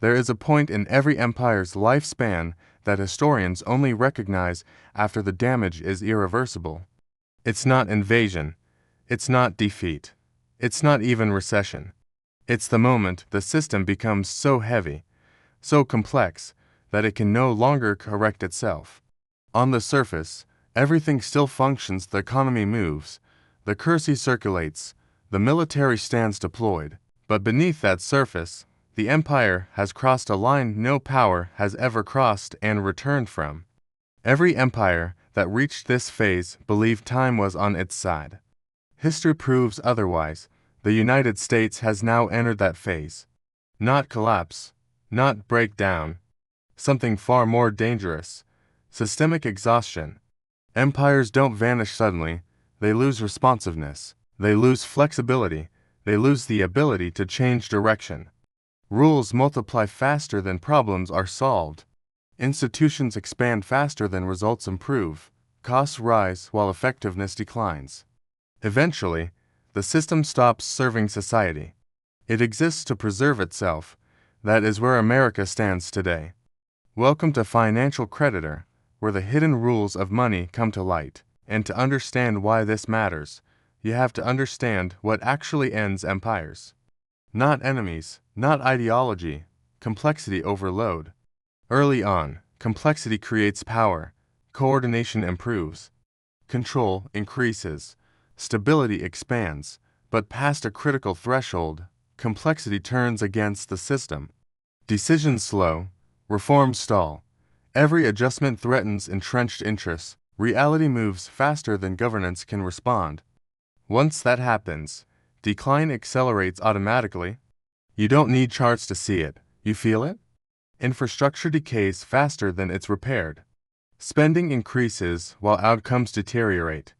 There is a point in every empire's lifespan that historians only recognize after the damage is irreversible. It's not invasion. It's not defeat. It's not even recession. It's the moment the system becomes so heavy, so complex, that it can no longer correct itself. On the surface, everything still functions, the economy moves, the currency circulates, the military stands deployed. But beneath that surface, the empire has crossed a line no power has ever crossed and returned from. Every empire that reached this phase believed time was on its side. History proves otherwise. The United States has now entered that phase. Not collapse, not breakdown, something far more dangerous: systemic exhaustion. Empires don't vanish suddenly, they lose responsiveness, they lose flexibility, they lose the ability to change direction. Rules multiply faster than problems are solved. Institutions expand faster than results improve. Costs rise while effectiveness declines. Eventually, the system stops serving society. It exists to preserve itself. That is where America stands today. Welcome to Financial Creditor, where the hidden rules of money come to light. And to understand why this matters, you have to understand what actually ends empires. Not enemies, not ideology, complexity overload. Early on, complexity creates power, coordination improves, control increases, stability expands, but past a critical threshold, complexity turns against the system. Decisions slow, reforms stall. Every adjustment threatens entrenched interests. Reality moves faster than governance can respond. Once that happens, decline accelerates automatically. You don't need charts to see it, you feel it? Infrastructure decays faster than it's repaired. Spending increases while outcomes deteriorate.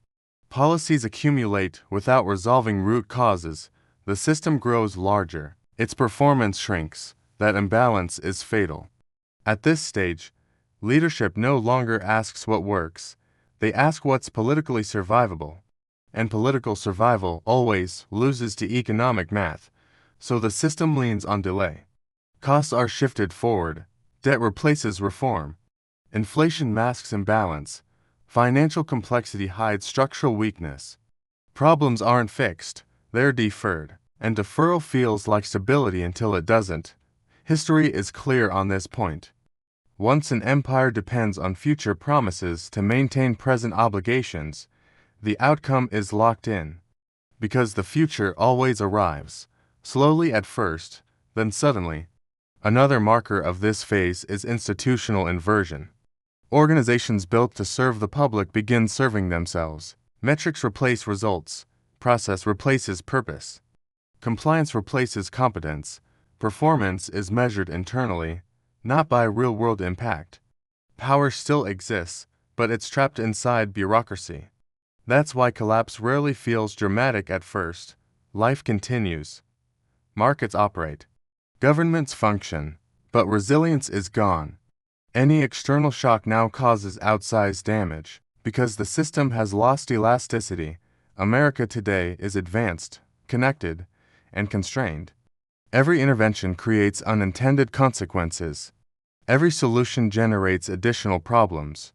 Policies accumulate without resolving root causes. The system grows larger. Its performance shrinks. That imbalance is fatal. At this stage, leadership no longer asks what works. They ask what's politically survivable. And political survival always loses to economic math, so the system leans on delay. Costs are shifted forward. Debt replaces reform. Inflation masks imbalance. Financial complexity hides structural weakness. Problems aren't fixed, they're deferred, and deferral feels like stability until it doesn't. History is clear on this point. Once an empire depends on future promises to maintain present obligations, the outcome is locked in. Because the future always arrives, slowly at first, then suddenly. Another marker of this phase is institutional inversion. Organizations built to serve the public begin serving themselves. Metrics replace results. Process replaces purpose. Compliance replaces competence. Performance is measured internally, not by real-world impact. Power still exists, but it's trapped inside bureaucracy. That's why collapse rarely feels dramatic at first. Life continues. Markets operate. Governments function, but resilience is gone. Any external shock now causes outsized damage. Because the system has lost elasticity, America today is advanced, connected, and constrained. Every intervention creates unintended consequences. Every solution generates additional problems.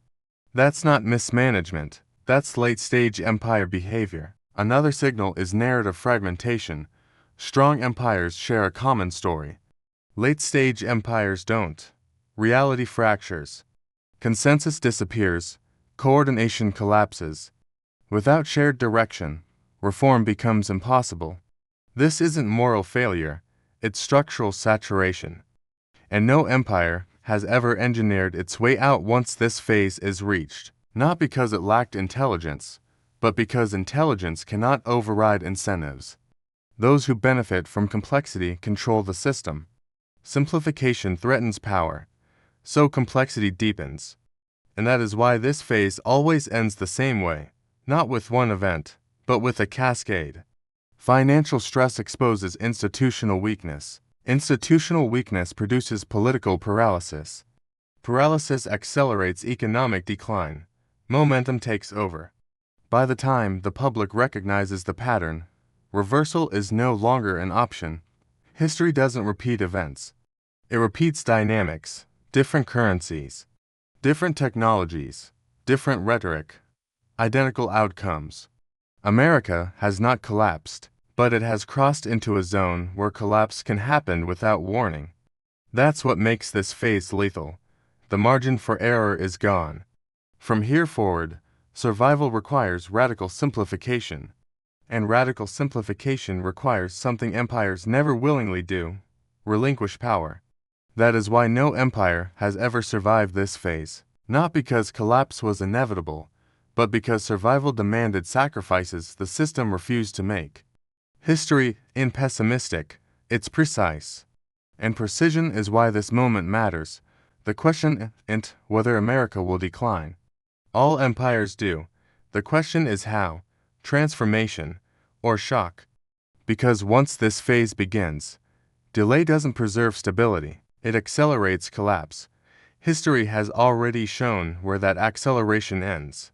That's not mismanagement, that's late-stage empire behavior. Another signal is narrative fragmentation. Strong empires share a common story. Late-stage empires don't. Reality fractures. Consensus disappears. Coordination collapses. Without shared direction, reform becomes impossible. This isn't moral failure, it's structural saturation. And no empire has ever engineered its way out once this phase is reached, not because it lacked intelligence, but because intelligence cannot override incentives. Those who benefit from complexity control the system. Simplification threatens power, so complexity deepens. And that is why this phase always ends the same way, not with one event, but with a cascade. Financial stress exposes institutional weakness. Institutional weakness produces political paralysis. Paralysis accelerates economic decline. Momentum takes over. By the time the public recognizes the pattern, reversal is no longer an option. History doesn't repeat events. It repeats dynamics, different currencies, different technologies, different rhetoric, identical outcomes. America has not collapsed, but it has crossed into a zone where collapse can happen without warning. That's what makes this phase lethal. The margin for error is gone. From here forward, survival requires radical simplification. And radical simplification requires something empires never willingly do: relinquish power. That is why no empire has ever survived this phase, not because collapse was inevitable, but because survival demanded sacrifices the system refused to make. History isn't pessimistic, it's precise. And precision is why this moment matters. The question isn't whether America will decline. All empires do. The question is how: transformation or shock. Because once this phase begins, delay doesn't preserve stability, it accelerates collapse. History has already shown where that acceleration ends.